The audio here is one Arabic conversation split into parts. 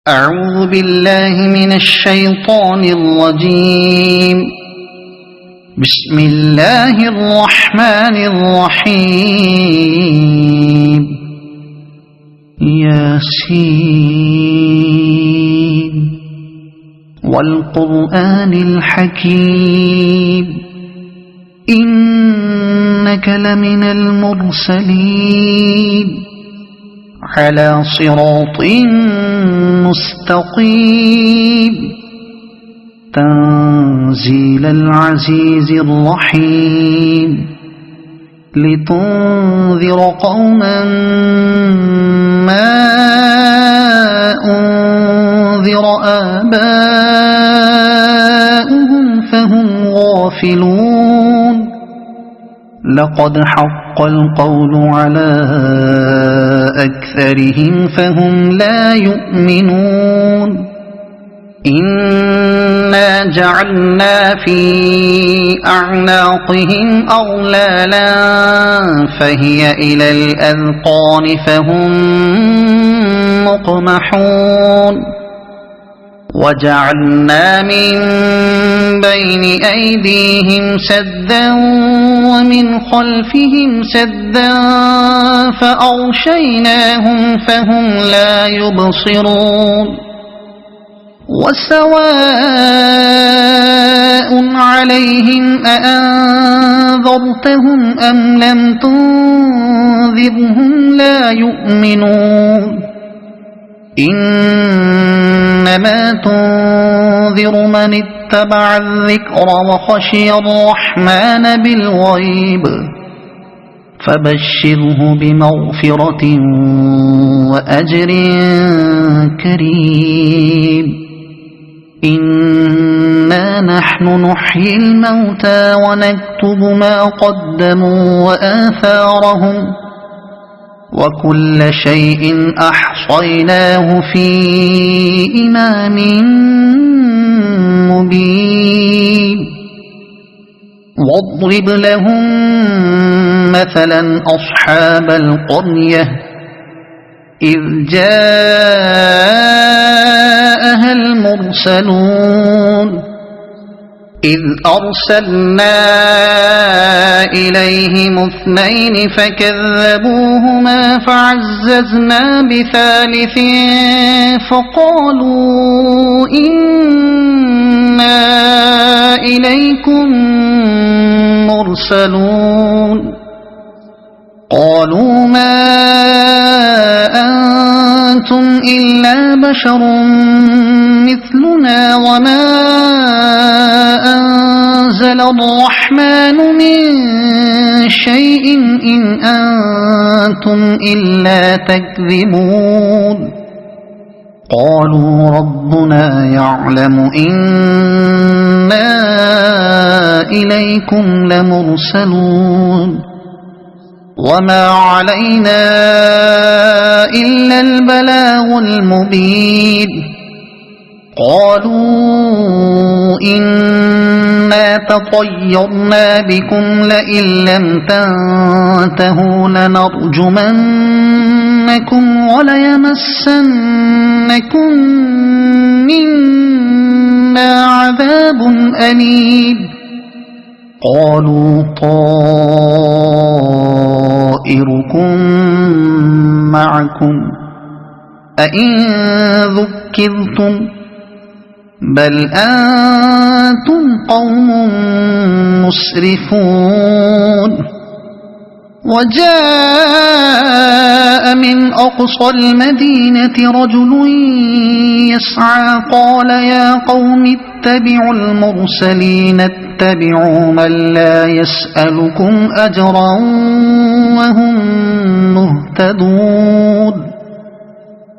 أعوذ بالله من الشيطان الرجيم. بسم الله الرحمن الرحيم. ياسين والقرآن الحكيم إنك لمن المرسلين على صراط مستقيم تنزيل العزيز الرحيم لتنذر قوما ما أنذر آباؤهم فهم غافلون. لقد حق القول على أكثرهم فهم لا يؤمنون. إنا جعلنا في أعناقهم أغلالا فهي إلى الأذقان فهم مقمحون. وجعلنا من بين أيديهم سدا ومن خلفهم سدا فأغشيناهم فهم لا يبصرون. وسواء عليهم أأنذرتهم أم لم تنذرهم لا يؤمنون. إنما تنذر من اتبع الذكر وخشي الرحمن بالغيب فبشره بمغفرة وأجر كريم. إنا نحن نحيي الموتى ونكتب ما قدموا وآثارهم وكل شيء أحصيناه في إمام مبين. واضرب لهم مثلا أصحاب القرية إذ جاءها المرسلون إذ أرسلنا إليهم اثنين فكذبوهما فعززنا بثالث فقالوا إنا إليكم مرسلون. قالوا ما أنتم إلا بشر مثلنا وما أنزل الرحمن من شيء إن أنتم إلا تكذبون. قالوا ربنا يعلم إنا إليكم لمرسلون وما علينا إلا البلاغ المبين. قالوا إنا تطيرنا بكم لئن لم تنتهوا لنرجمنكم وليمسنكم منا عذاب أليم. قالوا طائركم معكم أئن ذكرتم بل أنتم قوم مسرفون. وجاء من أقصى المدينة رجل يسعى قال يا قوم اتبعوا المرسلين اتبعوا من لا يسألكم أجرا وهم مهتدون.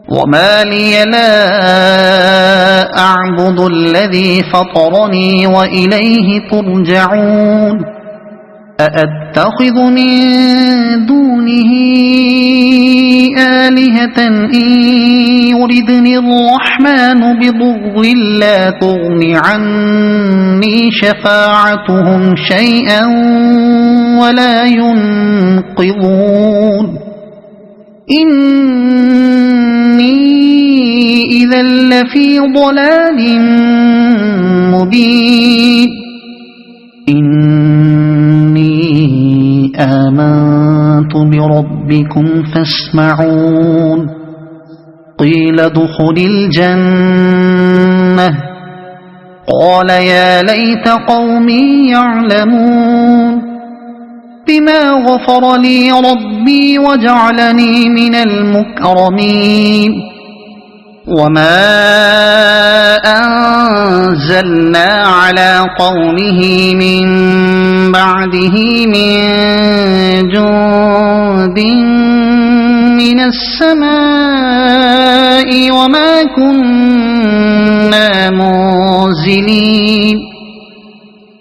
وما لي لا أعبد الذي فطرني وإليه ترجعون. أأتخذ من دونه آلهة إن يردني الرحمن بضر لا تغن عني شفاعتهم شيئا ولا ينقذون. إن إني إذا لفي ضلال مبين إني آمنت بربكم فاسمعون قيل ادخل الجنة قال يا ليت قومي يعلمون بما غفر لي ربي وجعلني من المكرمين وما أنزلنا على قومه من بعده من جند من السماء وما كنا منزلين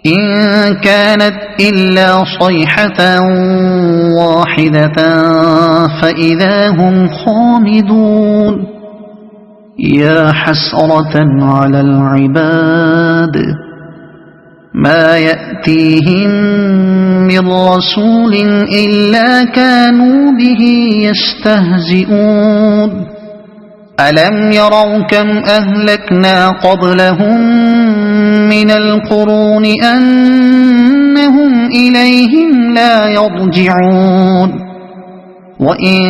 إن كانت إلا صيحة واحدة فإذا هم خامدون يا حسرة على العباد ما يأتيهم من رسول إلا كانوا به يستهزئون ألم يروا كم أهلكنا قبلهم من القرون أنهم إليهم لا يرجعون وإن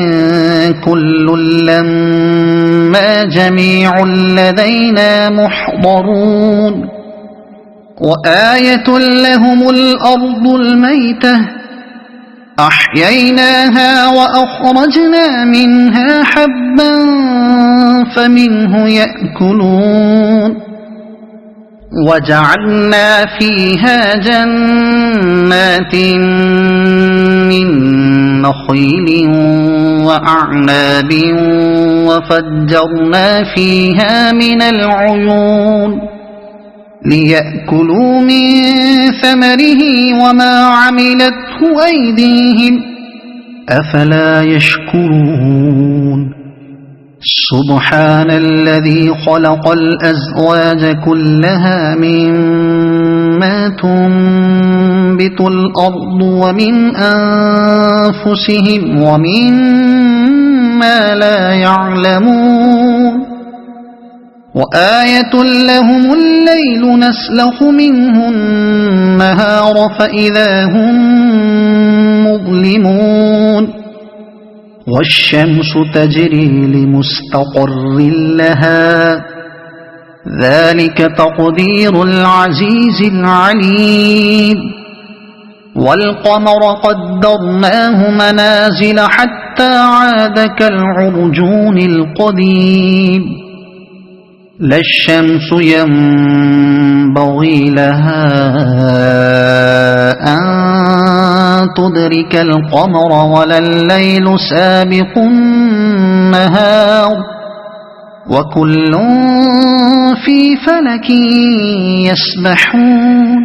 كل لما جميع لدينا محضرون وآية لهم الأرض الميتة أحييناها وأخرجنا منها حبا فمنه يأكلون وجعلنا فيها جنات من نخيل وأعناب وفجرنا فيها من العيون ليأكلوا من ثمره وما عملته أيديهم أفلا يشكرون سبحان الذي خلق الأزواج كلها مما تنبت الأرض ومن أنفسهم ومما لا يعلمون وآية لهم الليل نسلخ منه النهار فإذا هم مظلمون والشمس تجري لمستقر لها ذلك تقدير العزيز العليم والقمر قدرناه منازل حتى عاد كالعرجون القديم لا الشمس ينبغي لها أن تدرك القمر ولا الليل سابق النهار وكل في فلك يسبحون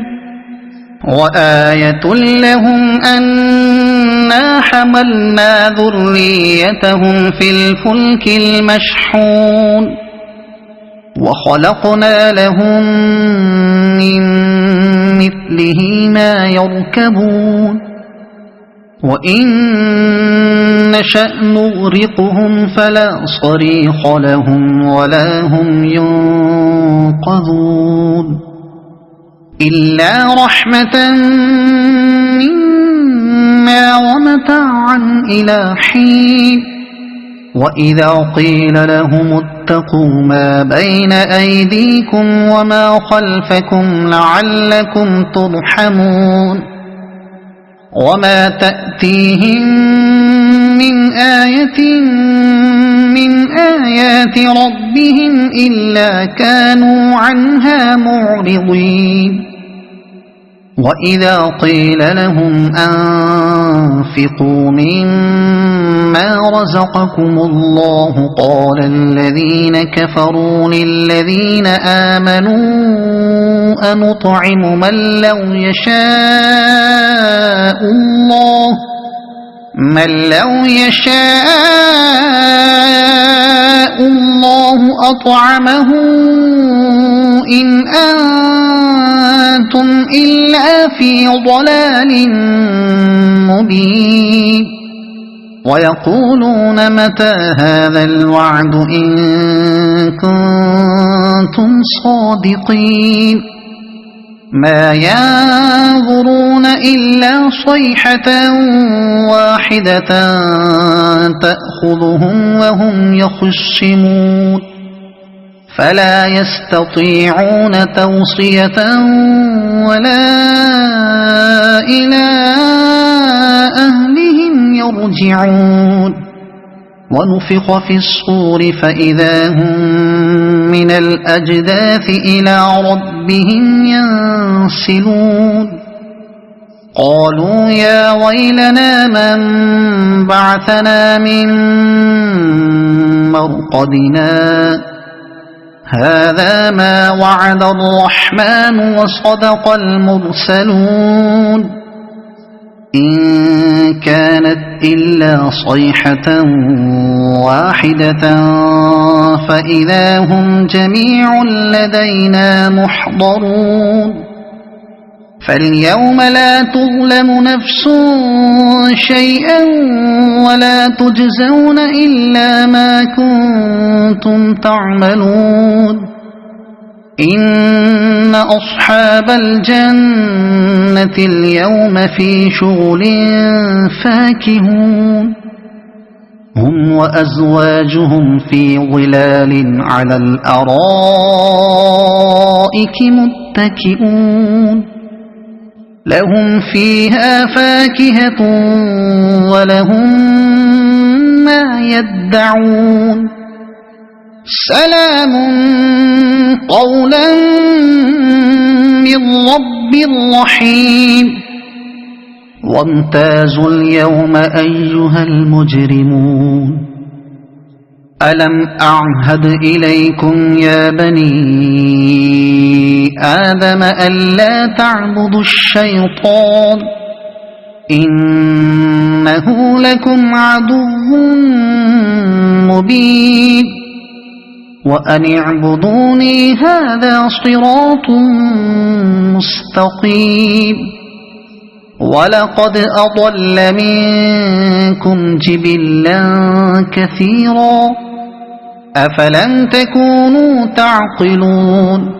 وآية لهم أنا حملنا ذريتهم في الفلك المشحون وخلقنا لهم من مثله ما يركبون وإن نشأ نغرقهم فلا صريخ لهم ولا هم ينقذون إلا رحمة منا ومتاعا إلى حين وإذا قيل لهم اتقوا ما بين أيديكم وما خلفكم لعلكم ترحمون وما تأتيهم من آية من آيات ربهم إلا كانوا عنها معرضين وإذا قيل لهم أنفقوا مما رزقكم الله قال الذين كفروا للذين آمنوا أنطعم من لو يشاء الله أطعمه إن أنتم إلا في ضلال مبين ويقولون متى هذا الوعد إن كنتم صادقين ما ينظرون إلا صيحة واحدة تأخذهم وهم يخصمون فلا يستطيعون توصية ولا إلى أهلهم يرجعون ونفخ في الصور فإذا هم من الأجداث إلى ربهم ينسلون قالوا يا ويلنا من بعثنا من مرقدنا هذا ما وعد الرحمن وصدق المرسلون إن كانت إلا صيحة واحدة فإذا هم جميع لدينا محضرون فاليوم لا تظلم نفس شيئا ولا تجزون إلا ما كنتم تعملون إن أصحاب الجنة اليوم في شغل فاكهون هم وأزواجهم في ظلال على الأرائك متكئون لهم فيها فاكهة ولهم ما يدعون سلام قولا من رب رحيم وامتازوا اليوم أيها المجرمون ألم أعهد إليكم يا بني آدم ألا تعبدوا الشيطان إنه لكم عدو مبين وأن اعبدوني هذا صراط مستقيم ولقد أضل منكم جبلا كثيرا أفلم تكونوا تعقلون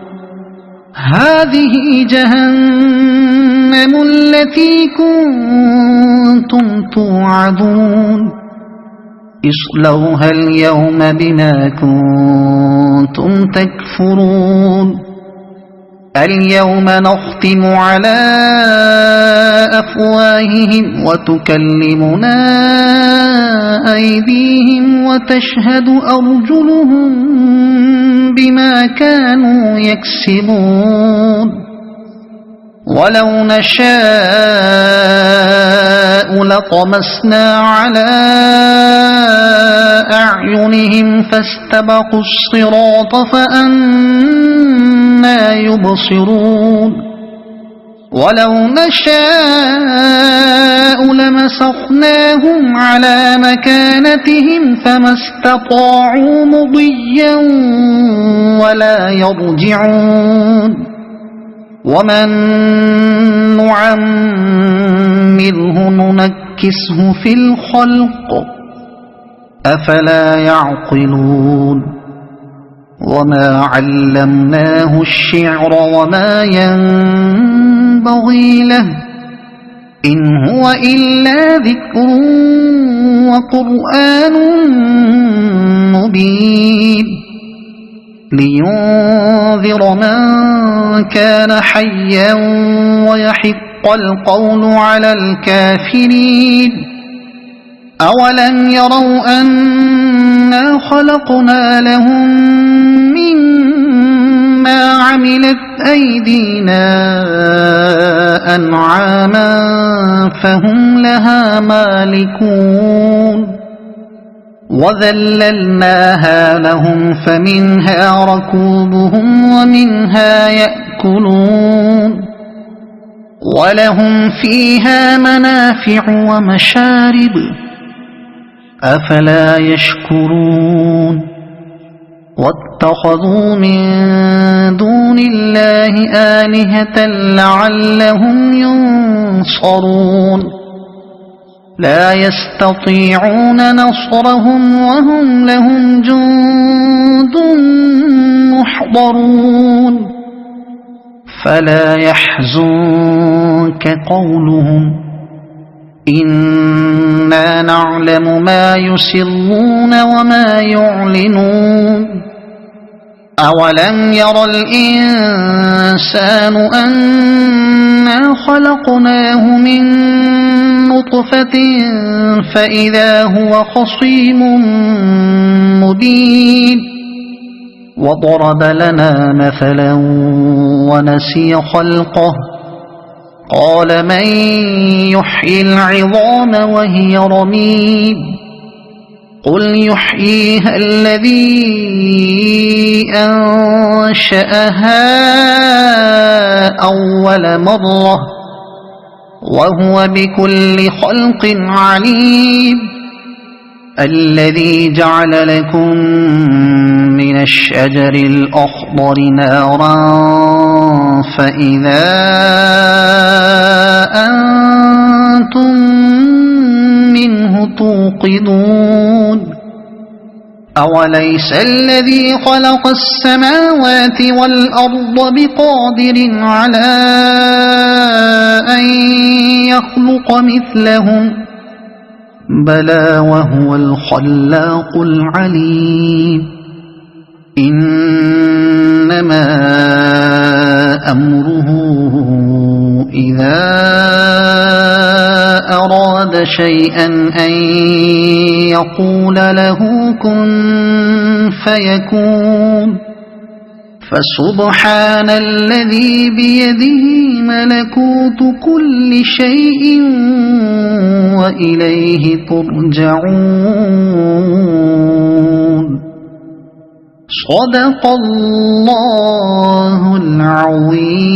هذه جهنم التي كنتم توعدون اصلوها اليوم بما كنتم تكفرون اليوم نختم على أفواههم وتكلمنا أيديهم وتشهد أرجلهم بما كانوا يكسبون ولو نشاء لطمسنا على أعينهم فاستبقوا الصراط فأنى يبصرون ولو نشاء لمسخناهم على مكانتهم فما استطاعوا مضيا ولا يرجعون ومن نعمره ننكسه في الخلق أفلا يعقلون وما علمناه الشعر وما ينبغي له إن هو إلا ذكر وقرآن مبين لينذر من كان حيا ويحق القول على الكافرين أولم يروا أنا خلقنا لهم مما عملت أيدينا أنعاما فهم لها مالكون وذللناها لهم فمنها ركوبهم ومنها يأكلون ولهم فيها منافع ومشارب أفلا يشكرون واتخذوا من دون الله آلهة لعلهم ينصرون لا يستطيعون نصرهم وهم لهم جند محضرون فلا يحزنك قولهم إنا نعلم ما يسرون وما يعلنون أولم ير الإنسان أنا خلقناه من نطفة فإذا هو خصيم مبين وضرب لنا مثلا ونسي خلقه قال من يحيي العظام وهي رميم قل يحييها الذي أنشأها أول مرة وهو بكل خلق عليم الذي جعل لكم من الشجر الأخضر نارا فإذا أنتم منه توقدون أوليس الذي خلق السماوات والأرض بقادر على أن يخلق مثلهم بلى وهو الخلاق العليم إنما أمره إذا أراد شيئا أن يقول له كن فيكون فسبحان الذي بيده ملكوت كل شيء وإليه ترجعون صدق الله العظيم.